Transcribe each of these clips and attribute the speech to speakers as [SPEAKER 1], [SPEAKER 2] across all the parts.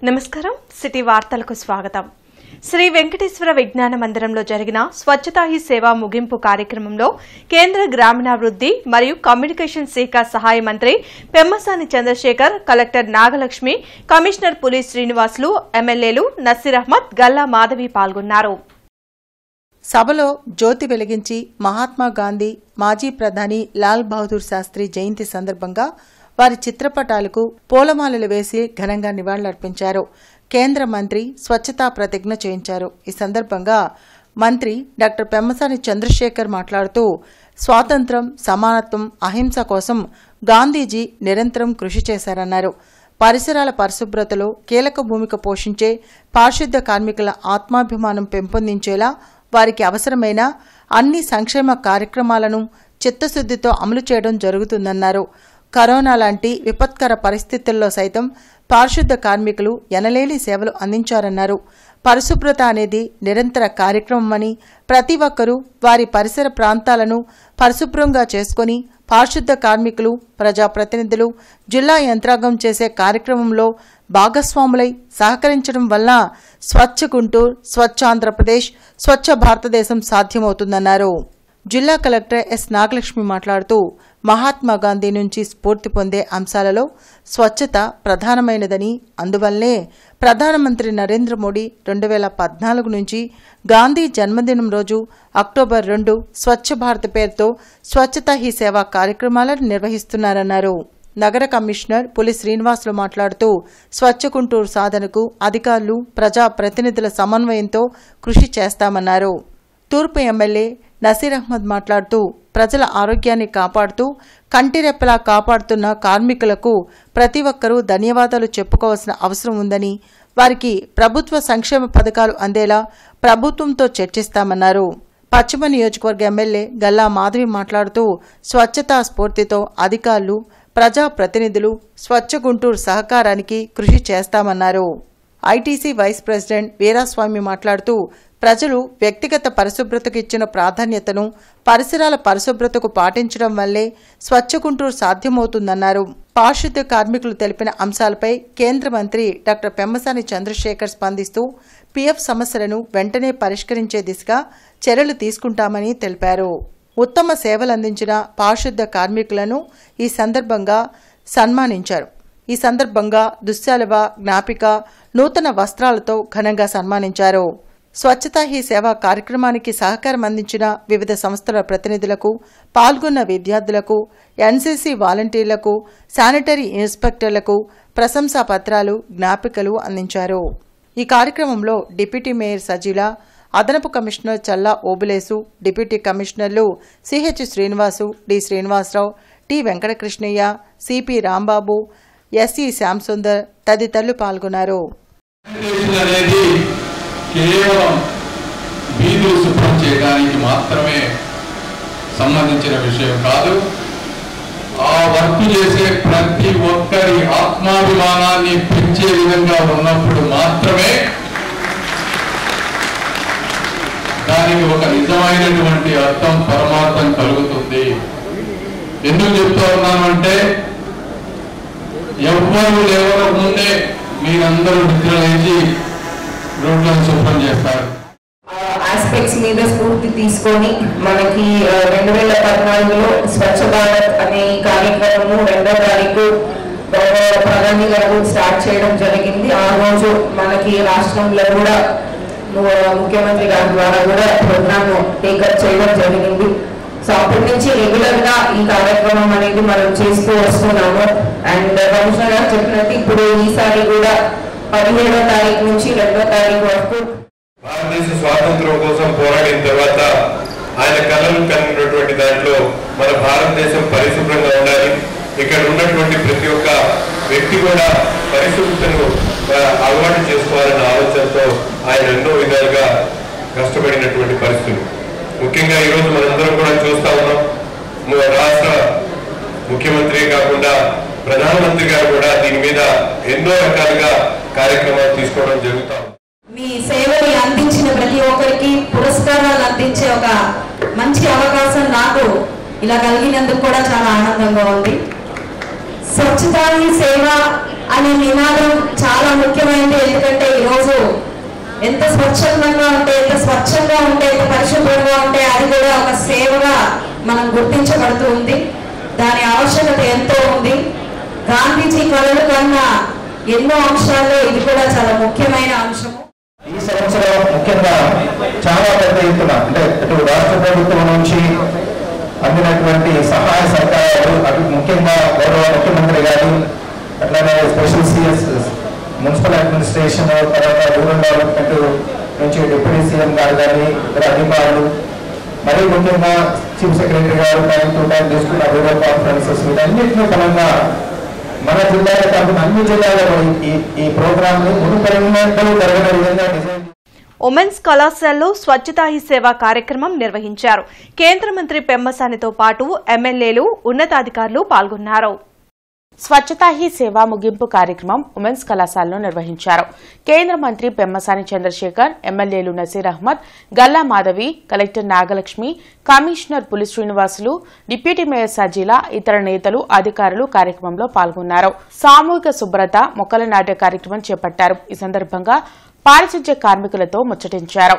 [SPEAKER 1] నమస్కారం సిటీ వార్తలకు స్వాగతం. శ్రీ వెంకటేశ్వర విజ్ఞాన మందిరంలో జరిగిన స్వచ్ఛతా హీ సేవ ముగింపు కార్యక్రమంలో కేంద్ర గ్రామీణాభివృద్ధి మరియు కమ్యూనికేషన్ శాఖ సహాయ మంత్రి పెమ్మసాని చంద్రశేఖర్, కలెక్టర్ నాగలక్ష్మి, కమిషనర్ పులి శ్రీనివాసులు, ఎమ్మెల్యేలు నసీర్ అహ్మద్, గల్లా మాధవి పాల్గొన్నారు.
[SPEAKER 2] సభలో జ్యోతి వెలిగించి మహాత్మా గాంధీ, మాజీ ప్రధాని లాల్ బహదూర్ శాస్త్రి జయంతి సందర్భంగా వారి చిత్రపటాలకు పూలమాలలు వేసి ఘనంగా నివాళులర్పించారు. కేంద్ర మంత్రి స్వచ్ఛతా ప్రతిజ్ఞ చేయించారు. ఈ సందర్భంగా మంత్రి డాక్టర్ పెమ్మసాని చంద్రశేఖర్ మాట్లాడుతూ స్వాతంత్ర్యం, సమానత్వం, అహింస కోసం గాంధీజీ నిరంతరం కృషి చేశారన్నారు. పరిసరాల పరిశుభ్రతలో కీలక భూమిక పోషించే పారిశుద్ధ్య కార్మికుల ఆత్మాభిమానం పెంపొందించేలా వారికి అవసరమైన అన్ని సంక్షేమ కార్యక్రమాలను చిత్తశుద్దితో అమలు చేయడం జరుగుతుందన్నారు. కరోనా లాంటి విపత్కర పరిస్థితుల్లో సైతం పారిశుద్ధ్య కార్మికులు ఎనలేని సేవలు అందించారన్నారు. పరిశుభ్రత అనేది నిరంతర కార్యక్రమమని, ప్రతి ఒక్కరూ వారి పరిసర ప్రాంతాలను పరిశుభ్రంగా చేసుకుని పారిశుద్ధ్య కార్మికులు, ప్రజాప్రతినిధులు, జిల్లా యంత్రాంగం చేసే కార్యక్రమంలో భాగస్వాములై సహకరించడం వల్ల స్వచ్ఛ గుంటూరు, స్వచ్ఛ ఆంధ్రప్రదేశ్, స్వచ్ఛ భారతదేశం సాధ్యమవుతుందన్నారు. జిల్లా కలెక్టర్ ఎస్ నాగలక్ష్మి మాట్లాడుతూ మహాత్మా గాంధీ నుంచి స్ఫూర్తి పొందే అంశాలలో స్వచ్ఛత ప్రధానమైనదని, అందువల్లనే ప్రధానమంత్రి నరేంద్ర మోడీ 2014 నుంచి గాంధీ జన్మదినం రోజు అక్టోబర్ 2 స్వచ్ఛ భారత్ పేరుతో స్వచ్ఛతా హీ సేవ కార్యక్రమాలను నిర్వహిస్తున్నారన్నారు. నగర కమిషనర్ పులి శ్రీనివాసులు మాట్లాడుతూ స్వచ్ఛ గుంటూరు సాధనకు అధికారులు, ప్రజా ప్రతినిధుల సమన్వయంతో కృషి చేస్తామన్నారు. తూర్పు ఎమ్మెల్యే నసీర్ అహ్మద్ మాట్లాడుతూ ప్రజల ఆరోగ్యాన్ని కాపాడుతూ కంటిరెప్పలా కాపాడుతున్న కార్మికులకు ప్రతి ఒక్కరూ ధన్యవాదాలు చెప్పుకోవాల్సిన అవసరం ఉందని, వారికి ప్రభుత్వ సంక్షేమ పథకాలు అందేలా ప్రభుత్వంతో చర్చిస్తామన్నారు. పశ్చిమ నియోజకవర్గ ఎమ్మెల్యే గల్లా మాధవి మాట్లాడుతూ స్వచ్ఛతా స్ఫూర్తితో అధికారులు, ప్రజా ప్రతినిధులు స్వచ్ఛ గుంటూరు సహకారానికి కృషి చేస్తామన్నారు. ఐటీసీ వైస్ ప్రెసిడెంట్ వీరాస్వామి మాట్లాడుతూ ప్రజలు వ్యక్తిగత పరిశుభ్రతకు ఇచ్చిన ప్రాధాన్యతను పరిసరాల పరిశుభ్రతకు పాటించడం వల్లే స్వచ్ఛ గుంటూరు సాధ్యమవుతుందన్నారు. పారిశుద్ధ్య కార్మికులు తెలిపిన అంశాలపై కేంద్ర మంత్రి డాక్టర్ పెమ్మసాని చంద్రశేఖర్ స్పందిస్తూ పీఎఫ్ సమస్యలను వెంటనే పరిష్కరించే దిశగా చర్యలు తీసుకుంటామని తెలిపారు. ఉత్తమ సేవలందించిన పారిశుద్ధ్య కార్మికులను ఈ సందర్భంగా సన్మానించారు. ఈ సందర్భంగా దుశ్శాలువ, జ్ఞాపిక, నూతన వస్త్రాలతో ఘనంగా సన్మానించారు. స్వచ్ఛతా హీ సేవ కార్యక్రమానికి సహకారం అందించిన వివిధ సంస్థల ప్రతినిధులకు, పాల్గొన్న విద్యార్థులకు, ఎన్సీసీ వాలంటీర్లకు, శానిటరీ ఇన్స్పెక్టర్లకు ప్రశంసా పత్రాలు, జ్ఞాపికలు అందించారు. ఈ కార్యక్రమంలో డిప్యూటీ మేయర్ సజీల, అదనపు కమిషనర్ చల్లా ఓబులేసు, డిప్యూటీ కమిషనర్లు CH Srinivasu, D Srinivasarao, T Venkatakrishnaiah, CP Rambabu, SE Shyamsundar తదితరులు పాల్గొన్నారు.
[SPEAKER 3] కేవలం వీధులు శుభ్రం చేయడానికి మాత్రమే సంబంధించిన విషయం కాదు. ఆ వర్క్ చేసే ప్రతి ఒక్కరి ఆత్మాభిమానాన్ని పెంచే విధంగా ఉన్నప్పుడు మాత్రమే దానికి ఒక నిజమైనటువంటి అర్థం, పరమార్థం కలుగుతుంది. ఎందుకు చెప్తా ఉన్నానంటే ఎవ్వరూ లేవక ముందే మీరందరూ నిద్రలేచి రోడ్లను శుభ్రం చేస్తారు.
[SPEAKER 4] ఆస్పెక్ట్స్ మీద స్ఫూర్తి తీసుకొని మనకి 2014లో స్వచ్ఛ భారత్ అనే కార్యక్రమము 2వ తారీఖు ప్రధాని గారు స్టార్ట్ చేయడం జరిగింది. ఆ రోజు మనకి రాష్ట్రంలో కూడా ముఖ్యమంత్రి గారి ద్వారా కూడా ప్రోగ్రామ్ టేకప్ చేయడం జరిగింది. సో అప్పటి నుంచి రెగ్యులర్ గా ఈ కార్యక్రమం అనేది మనం చేస్తూ వస్తున్నాము. అండ్ కమిషనర్ గారు చెప్పినట్టు ఇప్పుడు ఈసారి కూడా 17వ తారీఖు నుంచి 2వ తారీఖు వరకు
[SPEAKER 5] భారతదేశ స్వాతంత్ర్యం కోసం పోరాడిన తర్వాత ఆయన కళలు కలిగినటువంటి దాంట్లో మన భారతదేశం పరిశుభ్రంగా ఉండాలి, ఇక్కడ ఉన్నటువంటి ప్రతి ఒక్క వ్యక్తి కూడా పరిశుభ్రతను అలవాటు చేసుకోవాలన్న ఆలోచనతో ఆయన ఎన్నో విధాలుగా కష్టపడినటువంటి పరిస్థితులు. ముఖ్యంగా ఈరోజు మనందరం కూడా చూస్తా ఉన్నాం. రాష్ట్ర ముఖ్యమంత్రి కాకుండా ప్రధానమంత్రి గారు కూడా దీని మీద ఎన్నో రకాలుగా కార్యక్రమాలు తీసుకోవడం జరుగుతాం.
[SPEAKER 4] మీ సేవని అందించిన ప్రతి ఒక్కరికి పురస్కారాలు అందించే ఒక మంచి అవకాశం నాకు ఇలా కలిగినందుకు కూడా చాలా ఆనందంగా ఉంది. స్వచ్ఛతా హీ సేవ అనే నినాదం చాలా ముఖ్యమైనది. ఎందుకంటే ఈరోజు ఎంత స్వచ్ఛందంగా ఉంటే, ఎంత స్వచ్ఛంగా ఉంటే, ఎంత పరిశుభ్రంగా ఉంటే అది కూడా ఒక సేవగా మనం గుర్తించబడుతూ ఉంది. దాని ఆవశ్యకత ఎంతో ఉంది. గాంధీజీ కళలు కన్నా ఎన్నో అంశాల్లో ఇది కూడా చాలా ముఖ్యమైన అంశము.
[SPEAKER 6] ఈ సంవత్సరం ముఖ్యంగా చాలా పెద్ద ఎత్తున అంటే అటు రాష్ట్ర ప్రభుత్వం నుంచి అందినటువంటి సహాయ సహకారాలు, అటు ముఖ్యంగా గౌరవ ముఖ్యమంత్రి గారు, అట్లానే స్పెషల్ సిఎస్ మున్సిపల్ అడ్మినిస్ట్రేషన్, తర్వాత రూరల్ డెవలప్మెంట్ నుంచి డిప్యూటీ సీఎం గారు కానీ ఇతర అధికారులు, మరీ ముఖ్యంగా చీఫ్ సెక్రటరీ గారు టైం టు టైం తీసుకున్న రూరల్ కాన్ఫరెన్సెస్ వీటన్నింటినీ పరంగా మన జిల్లాలో కాకుండా అన్ని జిల్లాలలో ఈ ప్రోగ్రామ్ ని మునుపరిగినట్టు జరగని విధంగా డిజైన్.
[SPEAKER 1] ఉమెన్స్ కళాశాలలో స్వచ్ఛతా హీ సేవ కార్యక్రమం నిర్వహించారు. కేంద్ర మంత్రి పెమ్మసానితో పాటు ఎమ్మెల్యేలు, ఉన్నతాధికారులు పాల్గొన్నారు.
[SPEAKER 7] స్వచ్ఛతా హీ సేవ ముగింపు కార్యక్రమం ఉమెన్స్ కళాశాలలో నిర్వహించారు. కేంద్ర మంత్రి పెమ్మసాని చంద్రశేఖర్, ఎమ్మెల్యేలు నసీర్ అహ్మద్, గల్లా మాధవి, కలెక్టర్ నాగలక్ష్మి, కమిషనర్ పులి శ్రీనివాసులు, డిప్యూటీ మేయర్ సజీలా, ఇతర నేతలు, అధికారులు కార్యక్రమంలో పాల్గొన్నారు. సామూహిక శుభ్రత, మొక్కలు నాటే కార్యక్రమం చేపట్టారు. ఈ సందర్భంగా పారిశుధ్య కార్మికులతో ముచ్చటించారు.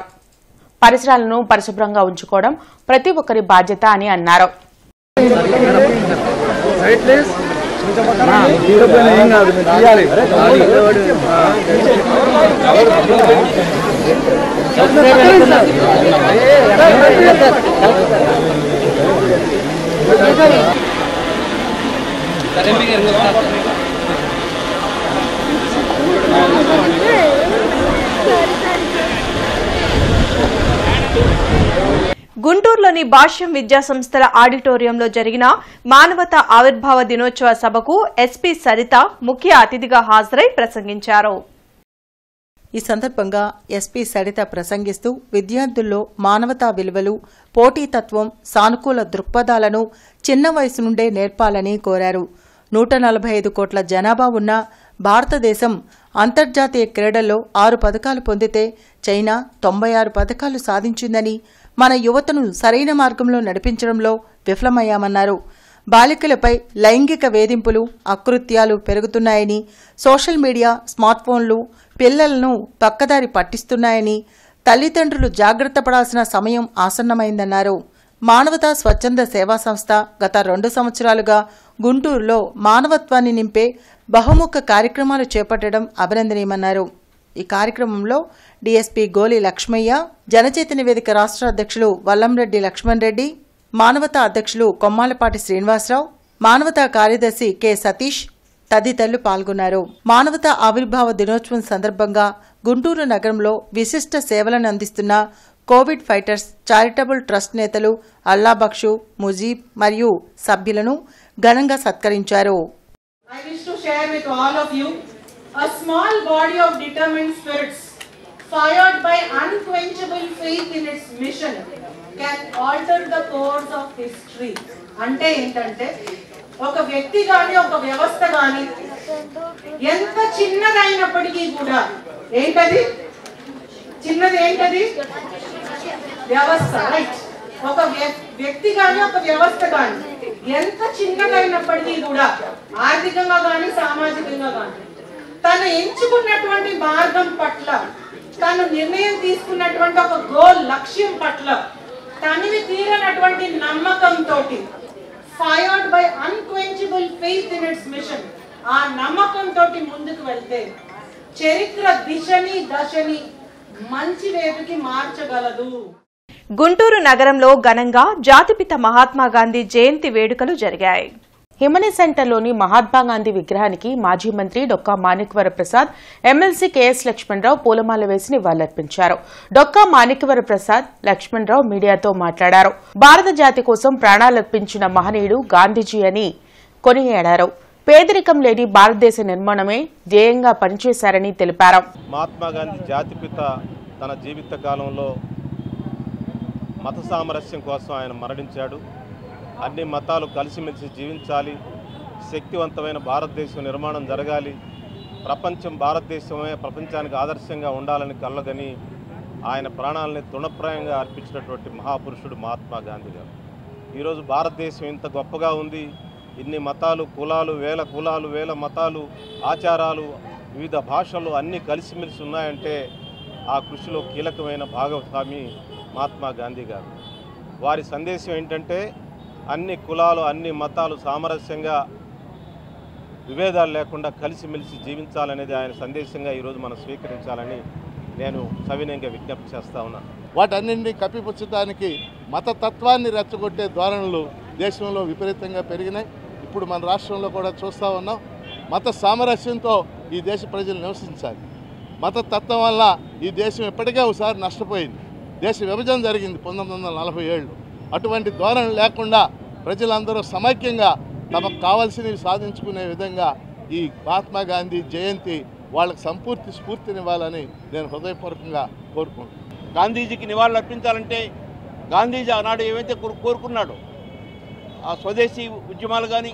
[SPEAKER 7] పరిసరాలను పరిశుభ్రంగా ఉంచుకోవడం ప్రతి ఒక్కరి బాధ్యత అని అన్నారు.
[SPEAKER 1] గుంటూరులోని భాష్యం విద్యా సంస్థల ఆడిటోరియంలో జరిగిన మానవతా ఆవిర్భావ దినోత్సవ సభకు ఎస్పీ సరిత ముఖ్య అతిథిగా హాజరై ప్రసంగించారు.
[SPEAKER 2] ఈ సందర్భంగా ఎస్పీ సరిత ప్రసంగిస్తూ విద్యార్థుల్లో మానవతా విలువలు, పోటీతత్వం, సానుకూల దృక్పథాలను చిన్న వయసు నుండే నేర్పాలని కోరారు. 145 కోట్ల జనాభా ఉన్న భారతదేశం అంతర్జాతీయ క్రీడల్లో 6 పతకాలు పొందితే చైనా 96 పతకాలు సాధించిందని, మన యువతను సరైన మార్గంలో నడిపించడంలో విఫలమయ్యామన్నారు. బాలికలపై లైంగిక వేధింపులు, అకృత్యాలు పెరుగుతున్నాయని, సోషల్ మీడియా, స్మార్ట్ ఫోన్లు పిల్లలను పక్కదారి పట్టిస్తున్నాయని, తల్లిదండ్రులు జాగ్రత్త పడాల్సిన సమయం ఆసన్నమైందన్నారు. మానవతా స్వచ్ఛంద సేవా సంస్థ గత 2 సంవత్సరాలుగా గుంటూరులో మానవత్వాన్ని నింపే బహుముఖ కార్యక్రమాలు చేపట్టడం అభినందనీయమన్నారు. ఈ కార్యక్రమంలో డీఎస్పీ గోలి లక్ష్మయ్య, జనచైతన్య వేదిక రాష్ట్ర అధ్యక్షులు వల్లంరెడ్డి లక్ష్మణ్ రెడ్డి, మానవతా అధ్యక్షులు కొమ్మాలపాటి శ్రీనివాసరావు, మానవతా కార్యదర్శి కె సతీష్ తదితరులు పాల్గొన్నారు. మానవతా ఆవిర్భావ దినోత్సవం సందర్భంగా గుంటూరు నగరంలో విశిష్ట సేవలను అందిస్తున్న కోవిడ్ ఫైటర్స్ చారిటబుల్ ట్రస్ట్ నేతలు అల్లాబక్షు, ముజీబ్ మరియు సభ్యులను ఘనంగా సత్కరించారు.
[SPEAKER 8] I wish to share with all of you a small body of determined spirits fired by unquenchable faith in its mission can alter the course of history. అంటే ఏంటంటే ఒక వ్యక్తి గాని ఒక వ్యవస్థ గాని ఎంత చిన్నదైనప్పటికీ కూడా ఏంటది చిన్నది ఏంటది వ్యవస్థ, రైట్? ఒక వ్యక్తి గాని ఒక వ్యవస్థ గాని ఎంత చిన్నదైనప్పటికీ కూడా ఆర్థికంగా గాని సామాజికంగా గాని తను ఎంచుకున్నటువంటి మార్గం పట్ల, తను నిర్ణయం తీసుకున్నటువంటి ఒక గోల్ లక్ష్యం పట్ల తనివి తీరనటువంటి నమ్మకంతో fired by unquenchable faith in its mission, ఆ నమ్మకంతో ముందుకు వెళ్తే చరిత్ర దిశని దశని మంచి వైపుకి మార్చగలదు.
[SPEAKER 1] గుంటూరు నగరంలో ఘనంగా జాతిపిత మహాత్మా గాంధీ జయంతి వేడుకలు జరిగాయి.
[SPEAKER 7] హిమనీ సెంటర్లోని మహాత్మా గాంధీ విగ్రహానికి మాజీ మంత్రి డొక్కా మాణిక్యవర ప్రసాద్, ఎమ్మెల్సీ కెఎస్ లక్ష్మణరావు పూలమాల వేసి నివాళులర్పించారు. డొక్కా మాణిక్యవర ప్రసాద్, లక్ష్మణరావు మీడియాతో మాట్లాడారు. భారత జాతి కోసం ప్రాణాలర్పించిన మహనీయుడు గాంధీజీ అని కొనియాడారు. పేదరికం లేని భారతదేశ నిర్మాణమే ధ్యేయంగా పనిచేశారని తెలిపారు.
[SPEAKER 9] మహాత్మా గాంధీ జాతిపిత తన జీవిత కాలంలో మత సామరస్యం కోసం ఆయన మరణించాడు. అన్ని మతాలు కలిసిమెలిసి జీవించాలి, శక్తివంతమైన భారతదేశం నిర్మాణం జరగాలి, భారతదేశమే ప్రపంచానికి ఆదర్శంగా ఉండాలని కలగని ఆయన ప్రాణాలని తృణప్రాయంగా అర్పించినటువంటి మహాపురుషుడు మహాత్మా గాంధీ గారు. ఈరోజు భారతదేశం ఇంత గొప్పగా ఉంది, ఇన్ని మతాలు, కులాలు, వేల మతాలు, ఆచారాలు, వివిధ భాషలు అన్నీ కలిసిమెలిసి ఉన్నాయంటే ఆ కృషిలో కీలకమైన భాగస్వామి మహాత్మా గాంధీ గారు. వారి సందేశం ఏంటంటే అన్ని కులాలు, అన్ని మతాలు సామరస్యంగా విభేదాలు లేకుండా కలిసిమెలిసి జీవించాలనేది ఆయన సందేశంగా ఈరోజు మనం స్వీకరించాలని నేను సవినయంగా విజ్ఞప్తి చేస్తా ఉన్నాను.
[SPEAKER 10] వాటన్నింటినీ కప్పిపుచ్చడానికి మతతత్వాన్ని రెచ్చగొట్టే ధోరణులు దేశంలో విపరీతంగా పెరిగినాయి. ఇప్పుడు మన రాష్ట్రంలో కూడా చూస్తూ ఉన్నాం. మత సామరస్యంతో ఈ దేశ ప్రజలు నివసించాలి. మతతత్వం వల్ల ఈ దేశం ఇప్పటికే ఒకసారి నష్టపోయింది. దేశ విభజన జరిగింది 1947. అటువంటి ధోరణి లేకుండా ప్రజలందరూ సమైక్యంగా తమకు కావాల్సినవి సాధించుకునే విధంగా ఈ మహాత్మా గాంధీ జయంతి వాళ్ళకి సంపూర్తి స్ఫూర్తినివ్వాలని నేను హృదయపూర్వకంగా కోరుకుంటున్నాను.
[SPEAKER 11] గాంధీజీకి నివాళులు అర్పించాలంటే గాంధీజీ ఆనాడు ఏవైతే కోరుకున్నాడో ఆ స్వదేశీ ఉద్యమాలు కానీ,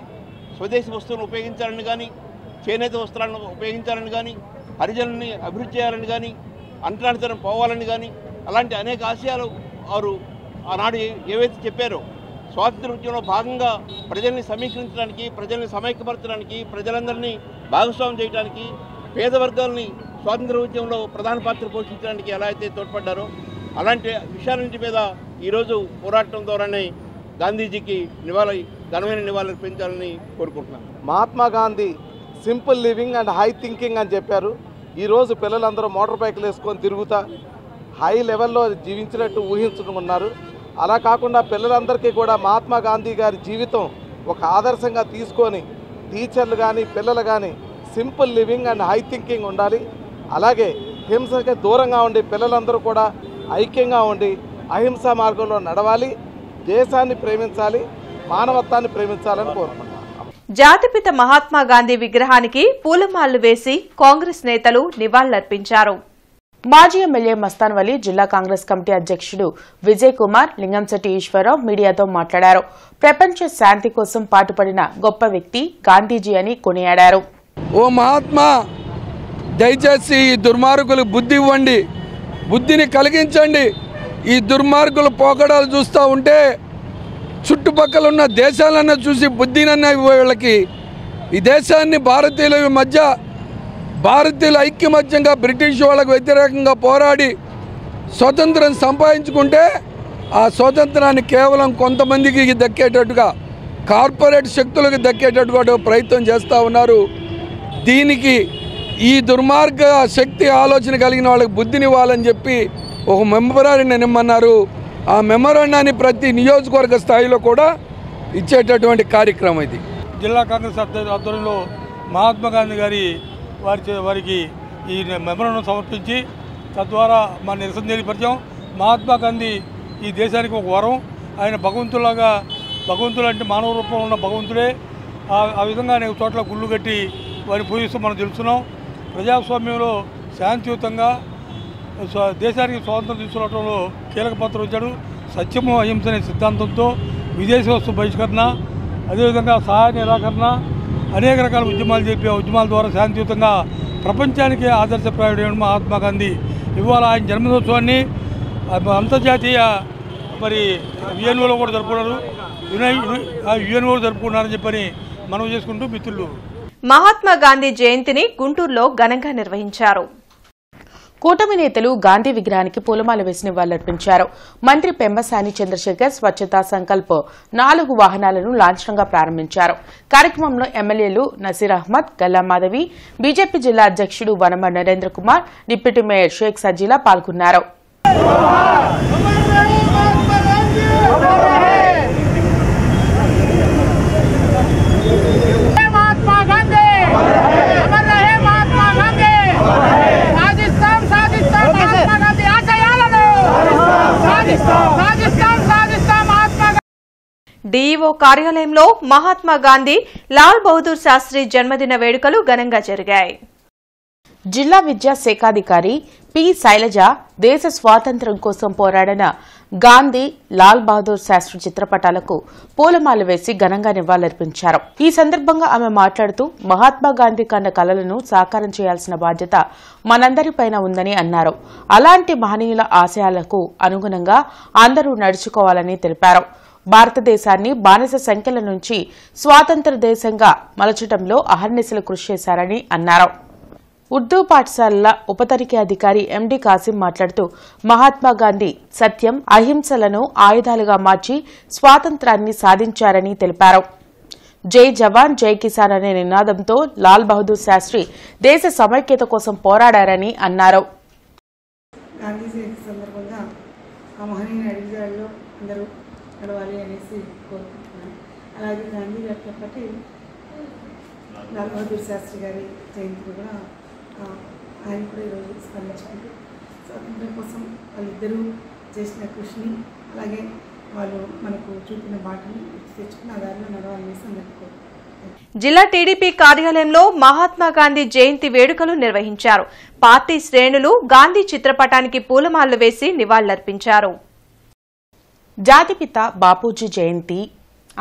[SPEAKER 11] స్వదేశీ వస్తువులను ఉపయోగించాలని కానీ, చేనేత వస్త్రాలను ఉపయోగించాలని కానీ, హరిజనుల్ని అభివృద్ధి చేయాలని కానీ, అంటరానితనం పోవాలని కానీ, అలాంటి అనేక ఆశయాలు వారు ఆనాడు ఏవైతే చెప్పారో స్వాతంత్ర ఉద్యమంలో భాగంగా ప్రజల్ని సమీకరించడానికి, ప్రజల్ని సమైక్యపరచడానికి, ప్రజలందరినీ భాగస్వామ్యం చేయడానికి, పేద వర్గాలని స్వాతంత్ర ఉద్యమంలో ప్రధాన పాత్ర పోషించడానికి ఎలా అయితే తోడ్పడ్డారో అలాంటి విషయాల మీద ఈరోజు పోరాటం ద్వారానే గాంధీజీకి ఘనమైన నివాళులు అర్పించాలని కోరుకుంటున్నాను.
[SPEAKER 12] Mahatma Gandhi simple living and high thinking అని చెప్పారు. ఈరోజు పిల్లలందరూ మోటార్ బైకులు వేసుకొని తిరుగుతా హై లెవెల్లో జీవించినట్టు ఊహించుకున్నారు. అలా కాకుండా పిల్లలందరికీ కూడా మహాత్మా గాంధీ గారి జీవితం ఒక ఆదర్శంగా తీసుకొని టీచర్లు కానీ పిల్లలు కానీ simple living and high thinking ఉండాలి. అలాగే హింసకి దూరంగా ఉండి పిల్లలందరూ కూడా ఐక్యంగా ఉండి అహింసా మార్గంలో నడవాలి, దేశాన్ని ప్రేమించాలి, మానవత్వాన్ని ప్రేమించాలని కోరుకుంటున్నాను.
[SPEAKER 1] జాతిపిత మహాత్మా గాంధీ విగ్రహానికి పూలమాలలు వేసి కాంగ్రెస్ నేతలు నివాళులర్పించారు.
[SPEAKER 7] మాజీ ఎమ్మెల్యే మస్తాన్ వలి, జిల్లా కాంగ్రెస్ కమిటీ అధ్యక్షుడు విజయ్ కుమార్, లింగంశెట్టి ఈశ్వరరావు మీడియాతో మాట్లాడారు. ప్రపంచ శాంతి కోసం పాటుపడిన గొప్ప వ్యక్తి గాంధీజీ అని కొనియాడారు.
[SPEAKER 13] ఓ మహాత్మా, దయచేసి ఈ దుర్మార్గులు బుద్ధి ఇవ్వండి, బుద్ధిని కలిగించండి. ఈ దుర్మార్గులు పోకడాలు చూస్తూ ఉంటే చుట్టుపక్కల ఉన్న దేశాలన్నా చూసి బుద్ధినన్నా వీళ్ళకి. ఈ దేశాన్ని భారతీయుల ఐక్యమత్యంగా బ్రిటిష్ వాళ్ళకు వ్యతిరేకంగా పోరాడి స్వతంత్రం సంపాదించుకుంటే ఆ స్వతంత్రాన్ని కేవలం కొంతమందికి దక్కేటట్టుగా, కార్పొరేట్ శక్తులకు దక్కేటట్టుగా ప్రయత్నం చేస్తూ ఉన్నారు. దీనికి ఈ దుర్మార్గ శక్తి ఆలోచన కలిగిన వాళ్ళకి బుద్ధినివ్వాలని చెప్పి ఒక మెమొరాండం ఇమ్మన్నారు. ఆ మెమొరాండాన్ని ప్రతి నియోజకవర్గ స్థాయిలో కూడా ఇచ్చేటటువంటి కార్యక్రమం ఇది.
[SPEAKER 14] జిల్లా కాంగ్రెస్ ఆధ్వర్యంలో మహాత్మా గాంధీ గారి వారికి ఈ మెమొరాండం సమర్పించి తద్వారా మా నిరసన తెలియపరిచాం. మహాత్మా గాంధీ ఈ దేశానికి ఒక వరం. ఆయన భగవంతుడు అంటే మానవ రూపంలో ఉన్న భగవంతుడే. ఆ విధంగా అనేక చోట్ల గుళ్ళు కట్టి వారిని పూజిస్తూ మనం తెలుస్తున్నాం. ప్రజాస్వామ్యంలో శాంతియుతంగా దేశానికి స్వాతంత్రం తీసుకురావడంలో కీలక పాత్ర వచ్చాడు. సత్యము అహింస అనే సిద్ధాంతంతో విదేశీ వస్తు బహిష్కరణ, అదేవిధంగా సహాయ నిరాకరణ, అనేక రకాల ఉద్యమాలు చెప్పి ఉద్యమాల ద్వారా శాంతియుతంగా ప్రపంచానికి ఆదర్శప్రాయుడైన మహాత్మా గాంధీ ఇవాళ ఆయన జన్మదినోత్సవాన్ని అంతర్జాతీయ యుఎన్ఓలో కూడా జరుపుకున్నారు. యుఎన్ఓ జరుపుకున్నారని చెప్పని మనం చేసుకుంటూ మిత్రులు
[SPEAKER 1] మహాత్మా గాంధీ జయంతిని గుంటూరులో ఘనంగా నిర్వహించారు.
[SPEAKER 7] కూటమి నేతలు గాంధీ విగ్రహానికి పూలమాల వేసి నివాళులర్పించారు. మంత్రి పెమ్మసాని చంద్రశేఖర్ స్వచ్ఛతా సంకల్ప్ 4 వాహనాలను లాంఛనంగా ప్రారంభించారు. కార్యక్రమంలో ఎమ్మెల్యేలు నసీర్ అహ్మద్, గల్లా మాధవి, బీజేపీ జిల్లా అధ్యక్షుడు వనమ నరేంద్ర కుమార్, డిప్యూటీ మేయర్ షేక్ సజీలా పాల్గొన్నారు.
[SPEAKER 1] డీఈఓ కార్యాలయంలో మహాత్మా గాంధీ లాల్ బహదూర్ శాస్త్రి జన్మదిన వేడుకలు ఘనంగా జరిగాయి.
[SPEAKER 7] జిల్లా విద్యా శాఖాధికారి పి శైలజ దేశ స్వాతంత్ర్యం కోసం పోరాడిన గాంధీ, లాల్ బహదూర్ శాస్త్రి చిత్రపటాలకు పూలమాల వేసి ఘనంగా నివాళులర్పించారు. ఈ సందర్భంగా ఆమె మాట్లాడుతూ మహాత్మా గాంధీ కన్న కలలను సాకారం చేయాల్సిన బాధ్యత మనందరిపైన ఉందని అన్నారు. అలాంటి మహనీయుల ఆశయాలకు అనుగుణంగా అందరూ నడుచుకోవాలని తెలిపారు. భారతదేశాన్ని బానిస సంఖ్యల నుంచి స్వాతంత్ర దేశంగా మలచడంలో అహర్నిశలు కృషి చేశారని అన్నారు. ఉర్దూ పాఠశాలల ఉపతనిఖీ ఎండి కాసిం మాట్లాడుతూ మహాత్మాగాంధీ సత్యం, అహింసలను ఆయుధాలుగా మార్చి స్వాతంత్రాన్ని సాధించారని తెలిపారు. జై జవాన్ జై కిసాన్ అనే నినాదంతో లాల్ బహదూర్ శాస్త్రి దేశ సమైక్యత కోసం పోరాడారని అన్నారు.
[SPEAKER 15] గాంధీ జయంతి సందర్భంగా ఆ మహనీయుని అడుగుజాడలో అందరూ నడవాలి అనేసి కోరుకుంటున్నాను. అలాగే గాంధీ గారితో పాటు లాల్ బహదూర్ శాస్త్రి గారి జయంతి కూడా ఆయన కూడా ఈరోజు స్మరించుకుంటూ స్వాతంత్ర్యం కోసం వాళ్ళిద్దరూ చేసిన కృషిని అలాగే వాళ్ళు మనకు చూపిన బాటని తెచ్చుకుని ఆ దారిలో నడవాలనేసి అందరికీ కోరుకుంటున్నాను.
[SPEAKER 1] జిల్లా టీడీపీ కార్యాలయంలో మహాత్మా గాంధీ జయంతి వేడుకలు నిర్వహించారు. పార్టీ శ్రేణులు గాంధీ చిత్రపటానికి పూలమాలలు వేసి నివాళులర్పించారు.
[SPEAKER 7] జాతిపిత బాపూజీ జయంతి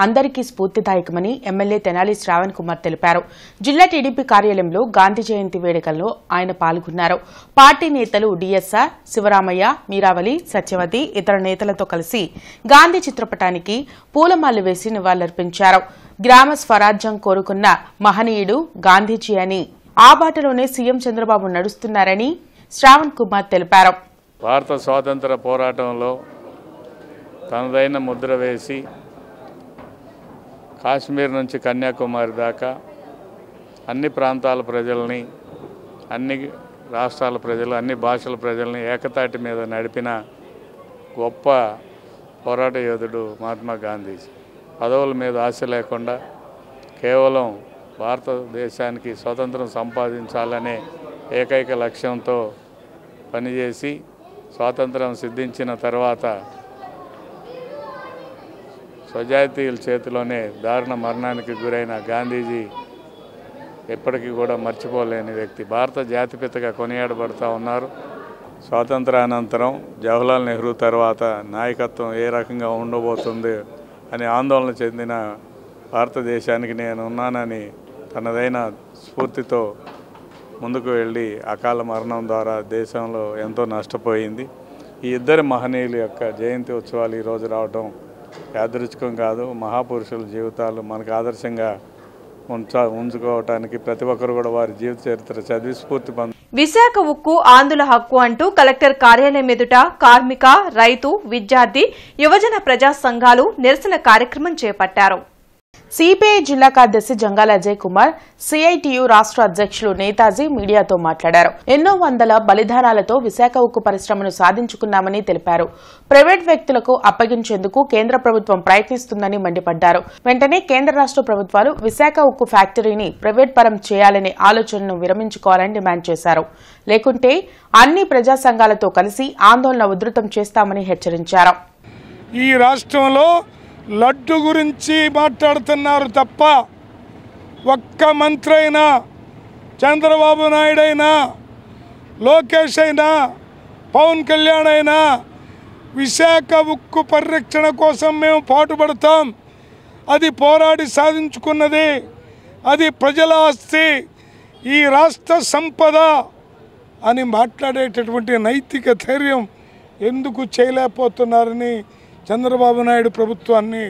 [SPEAKER 7] అందరికీ స్ఫూర్తిదాయకమని ఎమ్మెల్యే తెనాలి శ్రావణ్ కుమార్ తెలిపారు. జిల్లా టీడీపీ కార్యాలయంలో గాంధీ జయంతి వేడుకల్లో ఆయన పాల్గొన్నారు. పార్టీ నేతలు డిఎస్ఆర్, శివరామయ్య, మీరావళి, సత్యవతి ఇతర నేతలతో కలిసి గాంధీ చిత్రపటానికి పూలమాలలు వేసి నివాళులర్పించారు. గ్రామ స్వరాజ్యం కోరుకున్న మహనీయుడు గాంధీజీ అని, ఆ బాటలోనే సీఎం చంద్రబాబు నడుస్తున్నారని శ్రావణ్ కుమార్ తెలిపారు.
[SPEAKER 16] భారత స్వాతంత్ర పోరాటంలో తనదైన ముద్ర వేసి కాశ్మీర్ నుంచి కన్యాకుమారి దాకా అన్ని ప్రాంతాల ప్రజల్ని, అన్ని రాష్ట్రాల ప్రజలు, అన్ని భాషల ప్రజల్ని ఏకతాటి మీద నడిపిన గొప్ప పోరాట యోధుడు మహాత్మా గాంధీజీ. పదవుల మీద ఆశ లేకుండా కేవలం భారతదేశానికి స్వతంత్రం సంపాదించాలనే ఏకైక లక్ష్యంతో పనిచేసి స్వాతంత్రం సిద్ధించిన తర్వాత స్వజాతీయుల చేతిలోనే దారుణ మరణానికి గురైన గాంధీజీ ఎప్పటికీ కూడా మర్చిపోలేని వ్యక్తి. భారత జాతిపితగా కొనియాడబడుతూ ఉన్నారు. స్వాతంత్రానంతరం జవహర్లాల్ నెహ్రూ తర్వాత నాయకత్వం ఏ రకంగా ఉండబోతుంది అని ఆందోళన చెందిన భారతదేశానికి నేను ఉన్నానని తనదైన స్ఫూర్తితో ముందుకు వెళ్ళి అకాల మరణం ద్వారా దేశంలో ఎంతో నష్టపోయింది. ఈ ఇద్దరి మహనీయుల యొక్క జయంతి ఉత్సవాలు ఈరోజు రావడం యాదృచ్ఛికం కాదు. మహాపురుషుల జీవితాలు మనకు ఆదర్శంగా ఉంచుకోవటానికి ప్రతి ఒక్కరు కూడా వారి జీవిత చరిత్ర చదివి స్ఫూర్తి
[SPEAKER 1] విశాఖ ఉక్కు ఆంధ్రుల హక్కు అంటూ కలెక్టర్ కార్యాలయం ఎదుట కార్మిక, రైతు, విద్యార్థి, యువజన ప్రజా సంఘాలు నిరసన కార్యక్రమం చేపట్టారు.
[SPEAKER 7] సిపిఐ జిల్లా కార్యదర్శి జంగాల అజయ్ కుమార్, సిఐటియు రాష్ట్ర అధ్యక్షులు నేతాజీ మీడియాతో మాట్లాడారు. ఎన్నో వందల బలిదానాలతో విశాఖ ఉక్కు పరిశ్రమను సాధించుకున్నామని తెలిపారు. ప్రైవేట్ వ్యక్తులకు అప్పగించేందుకు కేంద్ర ప్రభుత్వం ప్రయత్నిస్తుందని మండిపడ్డారు. వెంటనే కేంద్ర రాష్ట్ర ప్రభుత్వాలు విశాఖ ఉక్కు ఫ్యాక్టరీని ప్రైవేట్ పరం చేయాలనే ఆలోచనను విరమించుకోవాలని డిమాండ్ చేశారు. లేకుంటే అన్ని ప్రజా సంఘాలతో కలిసి ఆందోళన ఉధృతం చేస్తామని హెచ్చరించారు.
[SPEAKER 14] ఈ రాష్ట్రంలో లడ్డు గురించి మాట్లాడుతున్నారు తప్ప ఒక్క మంత్రి అయినా, చంద్రబాబు నాయుడు అయినా, లోకేష్ అయినా, పవన్ కళ్యాణ్ అయినా విశాఖ ఉక్కు పరిరక్షణ కోసం మేము పాటుపడతాం, అది పోరాడి సాధించుకున్నది, అది ప్రజల ఆస్తి, ఈ రాష్ట్ర సంపద అని మాట్లాడేటటువంటి నైతిక ధైర్యం ఎందుకు చేయలేకపోతున్నారని చంద్రబాబు నాయుడు ప్రభుత్వాన్ని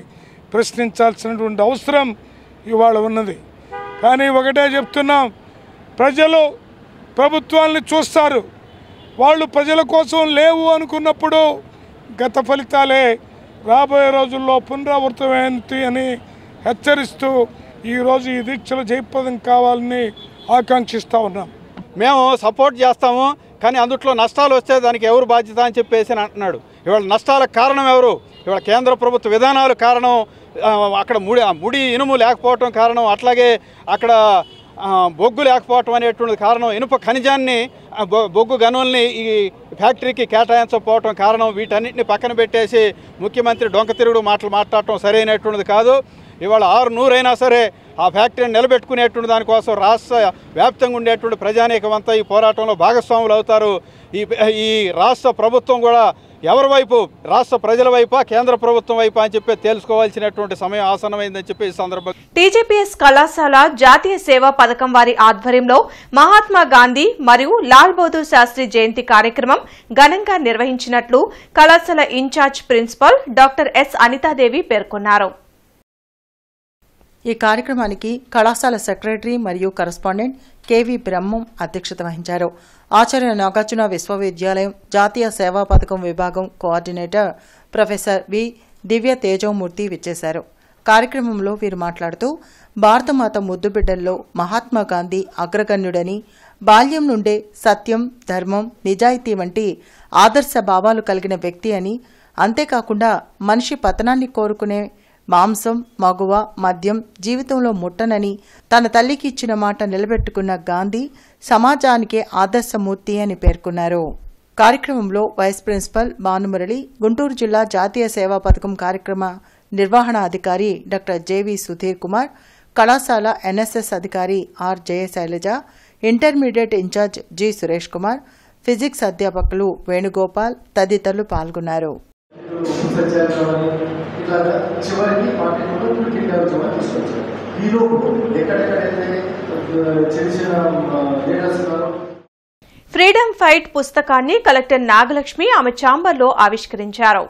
[SPEAKER 14] ప్రశ్నించాల్సినటువంటి అవసరం ఇవాళ ఉన్నది. కానీ ఒకటే చెప్తున్నాం, ప్రజలు ప్రభుత్వాన్ని చూస్తారు. వాళ్ళు ప్రజల కోసం లేవు అనుకున్నప్పుడు గత ఫలితాలే రాబోయే రోజుల్లో పునరావృతమేంటి అని హెచ్చరిస్తూ ఈరోజు ఈ దీక్షలు జయప్రదం కావాలని ఆకాంక్షిస్తూ ఉన్నాం.
[SPEAKER 17] మేము సపోర్ట్ చేస్తాము, కానీ అందుట్లో నష్టాలు వస్తే దానికి ఎవరు బాధ్యత అని చెప్పేసి అంటున్నాడు. ఇవాళ నష్టాలకు కారణం ఎవరు? ఇవాళ కేంద్ర ప్రభుత్వ విధానాలు కారణం, అక్కడ ముడి ఇనుము లేకపోవటం కారణం, అట్లాగే అక్కడ బొగ్గు లేకపోవటం అనేటువంటిది కారణం, ఇనుప ఖనిజాన్ని బొగ్గు గనుల్ని ఈ ఫ్యాక్టరీకి కేటాయించకపోవటం కారణం. వీటన్నిటిని పక్కన పెట్టేసి ముఖ్యమంత్రి డొంక తిరుగుడు మాటలు మాట్లాడటం సరైనటువంటిది కాదు. ఇవాళ 600 సరే ఆ ఫ్యాక్టరీని నిలబెట్టుకునేటువంటి దానికోసం రాష్ట్ర వ్యాప్తంగా ఉండేటువంటి ప్రజానీకమంతా ఈ పోరాటంలో భాగస్వాములు అవుతారు. ఈ రాష్ట్ర ప్రభుత్వం కూడా ఎవరి వైపు, రాష్ట్ర ప్రజల వైపా కేంద్ర ప్రభుత్వం వైపా అని చెప్పి తెలుసుకోవాల్సినటువంటి సమయం ఆసన్నమైందని చెప్పి ఈ సందర్భంగా
[SPEAKER 1] టీజీపీఎస్ కళాశాల జాతీయ సేవా పథకం వారి ఆధ్వర్యంలో మహాత్మా గాంధీ మరియు లాల్ బహదూర్ శాస్త్రి జయంతి కార్యక్రమం ఘనంగా నిర్వహించినట్లు కళాశాల incharge principal doctor yes Anithadevi పేర్కొన్నారు.
[SPEAKER 2] ఈ కార్యక్రమానికి కళాశాల సెక్రటరీ మరియు కరస్పాండెంట్ కెవి బ్రహ్మం అధ్యక్షత వహించారు. ఆచార్య నాగార్జున విశ్వవిద్యాలయం జాతీయ సేవా పథకం విభాగం కోఆర్డినేటర్ ప్రొఫెసర్ వి దివ్య తేజోమూర్తి విచ్చేశారు. కార్యక్రమంలో వీరు మాట్లాడుతూ భారతమాత ముద్దుబిడ్డల్లో మహాత్మా గాంధీ అగ్రగణ్యుడని, బాల్యం నుండే సత్యం, ధర్మం, నిజాయితీ వంటి ఆదర్శ భావాలు కలిగిన వ్యక్తి అని, అంతేకాకుండా మనిషి పతనాన్ని కోరుకునే మాంసం, మగువ, మద్యం జీవితంలో ముట్టనని తన తల్లికి ఇచ్చిన మాట నిలబెట్టుకున్న గాంధీ సమాజానికే ఆదర్శమూర్తి అని పేర్కొన్నారు. కార్యక్రమంలో వైస్ ప్రిన్సిపల్ భానుమురళి, గుంటూరు జిల్లా జాతీయ సేవా పథకం కార్యక్రమ నిర్వహణ అధికారి డాక్టర్ జేవి సుధీర్ కుమార్, కళాశాల ఎన్ఎస్ఎస్ అధికారి R Jayasailaja, intermediate incharge G Suresh Kumar, physics అధ్యాపకులు వేణుగోపాల్ తదితరులు పాల్గొన్నారు.
[SPEAKER 18] చివరికి
[SPEAKER 1] ఫ్రీడమ్ ఫైట్ పుస్తకాన్ని కలెక్టర్ నాగలక్ష్మి ఆమె ఛాంబర్లో ఆవిష్కరించారు.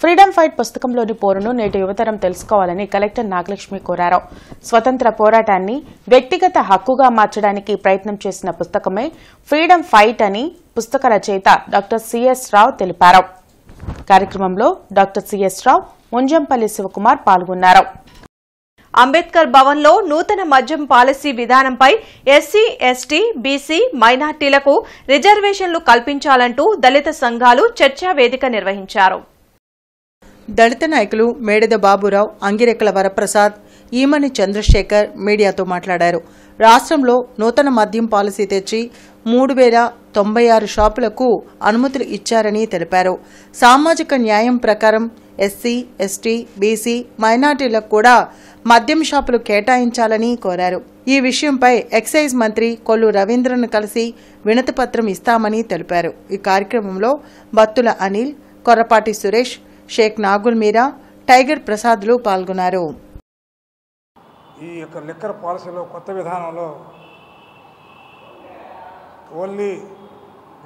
[SPEAKER 7] ఫ్రీడమ్ ఫైట్ పుస్తకంలోని పోరును నేటి యువతరం తెలుసుకోవాలని కలెక్టర్ నాగలక్ష్మి కోరారు. స్వతంత్ర పోరాటాన్ని వ్యక్తిగత హక్కుగా మార్చడానికి ప్రయత్నం చేసిన పుస్తకమే ఫ్రీడమ్ ఫైట్ అని పుస్తక రచయిత డాక్టర్ సిఎస్ రావు తెలిపారు. కార్యక్రమంలో డాక్టర్ సిఎస్ రావు, ముంజంపల్లి శివకుమార్ పాల్గొన్నారు.
[SPEAKER 1] అంబేద్కర్ భవన్లో నూతన మద్యం పాలసీ విధానంపై ఎస్సీ, ఎస్టీ, బీసీ, మైనార్టీలకు రిజర్వేషన్లు కల్పించాలంటూ దళిత సంఘాలు చర్చా వేదిక నిర్వహించారు.
[SPEAKER 2] దళిత నాయకులు మేడెద బాబురావు, అంగిరెక్కల వరప్రసాద్, ఈమని చంద్రశేఖర్ మీడియాతో మాట్లాడారు. రాష్ట్రంలో నూతన మద్యం పాలసీ తెచ్చి 3096 షాపులకు అనుమతులు ఇచ్చారని తెలిపారు. సామాజిక న్యాయం ప్రకారం ఎస్సీ, ఎస్టీ, బీసీ, మైనార్టీలకు కూడా మద్యం షాపులు కేటాయించాలని కోరారు. ఈ విషయంపై ఎక్సైజ్ మంత్రి కొల్లు రవీంద్రను కలిసి వినతిపత్రం ఇస్తామని తెలిపారు. ఈ కార్యక్రమంలో బత్తుల అనిల్, కొర్రపాటి సురేష్, షేక్ నాగుల్ మీరా, టైగర్ ప్రసాద్లు పాల్గొన్నారు.
[SPEAKER 19] ఈ యొక్క లిక్కర్ పాలసీలో కొత్త విధానంలో ఓన్లీ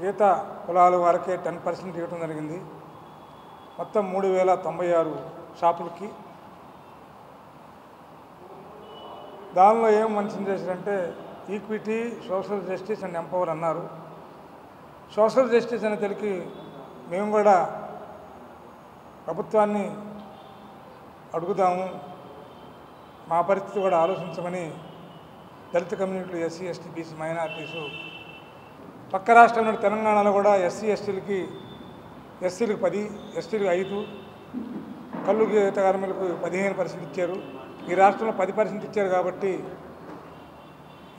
[SPEAKER 19] గీత కులాల వారికే 10% ఇవ్వడం జరిగింది. మొత్తం 3096 షాపులకి. దానిలో ఏం మెన్షన్ చేశారంటే equity, social justice and empower అన్నారు. సోషల్ జస్టిస్ అనే తెలికి మేము కూడా ప్రభుత్వాన్ని అడుగుదాము, మా పరిస్థితి కూడా ఆలోచించమని దళిత కమ్యూనిటీలు, ఎస్సీ, ఎస్టీ, బీసీ, మైనార్టీసు, పక్క రాష్ట్రంలో తెలంగాణలో కూడా ఎస్సీ, ఎస్టీలకి 10, ఎస్టీలకు 5, కళ్ళు గీత కార్మికులకు 15% ఇచ్చారు. ఈ రాష్ట్రంలో 10% ఇచ్చారు. కాబట్టి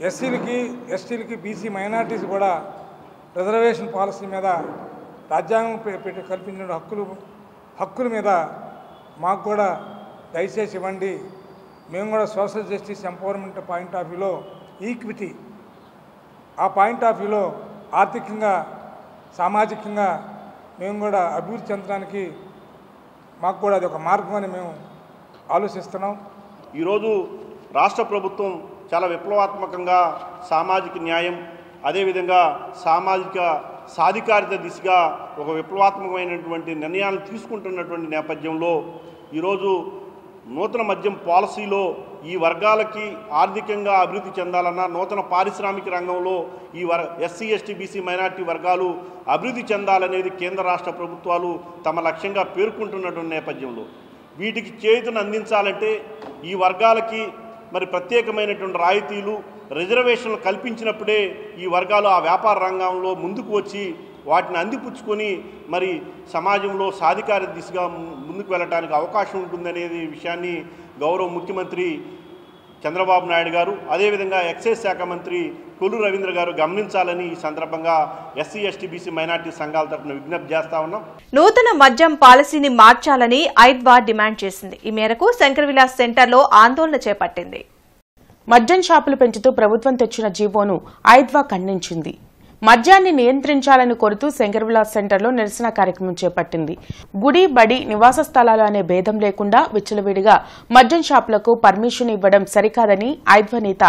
[SPEAKER 19] ఎస్సీలకి, ఎస్టీలకి, బీసీ, మైనార్టీస్ కూడా రిజర్వేషన్ పాలసీ మీద రాజ్యాంగం పెట్టి కల్పించిన హక్కుల మీద మాకు కూడా దయచేసి ఇవ్వండి. మేము కూడా social justice, empowerment point of వ్యూలో, ఈక్విటీ ఆ పాయింట్ ఆఫ్ వ్యూలో ఆర్థికంగా, సామాజికంగా మేము కూడా అభివృద్ధి చెందడానికి మాకు కూడా అది ఒక మార్గం అని మేము ఆలోచిస్తున్నాం.
[SPEAKER 11] ఈరోజు రాష్ట్ర ప్రభుత్వం చాలా విప్లవాత్మకంగా సామాజిక న్యాయం, అదేవిధంగా సామాజిక సాధికారిత దిశగా ఒక విప్లవాత్మకమైనటువంటి నిర్ణయాలను తీసుకుంటున్నటువంటి నేపథ్యంలో ఈరోజు నూతన మద్యం పాలసీలో ఈ వర్గాలకి ఆర్థికంగా అభివృద్ధి చెందాలన్నా, నూతన పారిశ్రామిక రంగంలో ఈ ఎస్సీ, ఎస్టీ, బీసీ, మైనార్టీ వర్గాలు అభివృద్ధి చెందాలనేది కేంద్ర రాష్ట్ర ప్రభుత్వాలు తమ లక్ష్యంగా పేర్కొంటున్నటువంటి నేపథ్యంలో వీటికి చేతును అందించాలంటే ఈ వర్గాలకి మరి ప్రత్యేకమైనటువంటి రాయితీలు, రిజర్వేషన్లు కల్పించినప్పుడే ఈ వర్గాలు ఆ వ్యాపార రంగంలో ముందుకు వచ్చి వాటిని అందిపుచ్చుకొని మరి సమాజంలో సాధికార దిశగా ముందుకు వెళ్ళడానికి అవకాశం ఉంటుందనేది విషయాన్ని గౌరవ ముఖ్యమంత్రి చంద్రబాబు నాయుడు గారు, అదేవిధంగా ఎక్సైజ్ శాఖ మంత్రి
[SPEAKER 18] కొల్లు రవీంద్ర గారు గమనించాలని ఈ సందర్భంగా ఎస్సీ ఎస్టీ బీసీ మైనార్టీ సంఘాల తరఫున విజ్ఞప్తి చేస్తా ఉన్నాం.
[SPEAKER 1] నూతన మద్యం పాలసీని మార్చాలని ఐద్వా డిమాండ్ చేసింది. ఈ మేరకు శంకర్ విలాస్ సెంటర్లో ఆందోళన చేపట్టింది.
[SPEAKER 7] మద్యం షాపులు పెంచుతూ ప్రభుత్వం తెచ్చిన జీవోను ఐద్వా ఖండించింది. మద్యాన్ని నియంత్రించాలని కోరుతూ శంకర్ విలాస్ సెంటర్లో నిరసన కార్యక్రమం చేపట్టింది. గుడి, బడి, నివాస స్థలాలు అనే భేదం లేకుండా విచ్చలవిడిగా మద్యం షాపులకు పర్మిషన్ ఇవ్వడం సరికాదని ఐద్వా నేత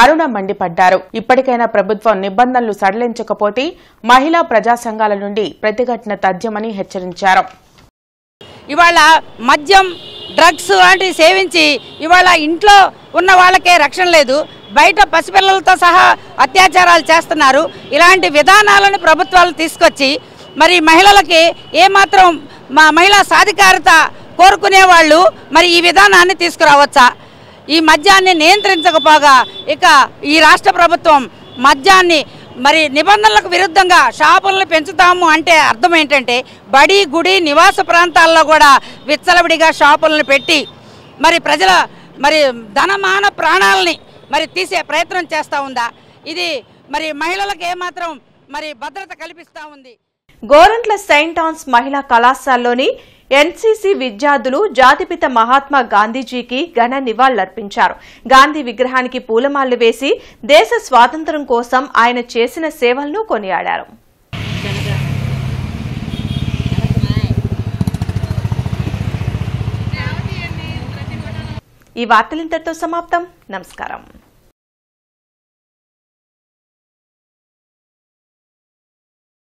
[SPEAKER 7] అరుణ మండిపడ్డారు. ఇప్పటికైనా ప్రభుత్వం నిబంధనలు సడలించకపోతే మహిళా ప్రజా సంఘాల నుండి ప్రతిఘటన తథ్యమని హెచ్చరించారు.
[SPEAKER 20] ఇవాళ మద్యం, డ్రగ్స్ లాంటివి సేవించి ఇవాళ ఇంట్లో ఉన్న వాళ్ళకే రక్షణ లేదు, బయట పసిపిల్లలతో సహా అత్యాచారాలు చేస్తున్నారు. ఇలాంటి విధానాలను ప్రభుత్వాలు తీసుకొచ్చి మరి మహిళలకి ఏమాత్రం మహిళా సాధికారత కోరుకునే వాళ్ళు మరి ఈ విధానాన్ని తీసుకురావచ్చా? ఈ మద్యాన్ని నియంత్రించకపోగా ఇక ఈ రాష్ట్ర ప్రభుత్వం మద్యాన్ని మరి నిబంధనలకు విరుద్ధంగా షాపులను పెంచుతాము అంటే అర్థం ఏంటంటే బడి, గుడి, నివాస ప్రాంతాల్లో కూడా విచ్చలవిడిగా షాపులను పెట్టి మరి ప్రజల మరి ధనమాన ప్రాణాలని మరి తీసే ప్రయత్నం చేస్తూ ఉందా? ఇది మరి మహిళలకు ఏమాత్రం మరి భద్రత కల్పిస్తూ ఉంది?
[SPEAKER 1] గోరంట్ల సెయింట్ ఆన్స్ మహిళా కళాశాలలోని ఎన్సీసీ విద్యార్థులు జాతిపిత మహాత్మా గాంధీజీకి ఘన నివాళులర్పించారు. గాంధీ విగ్రహానికి పూలమాలలు వేసి దేశ స్వాతంత్ర్యం కోసం ఆయన చేసిన సేవలను కొనియాడారు. ఈ వార్తలు ఇంతటితో సమాప్తం. నమస్కారం.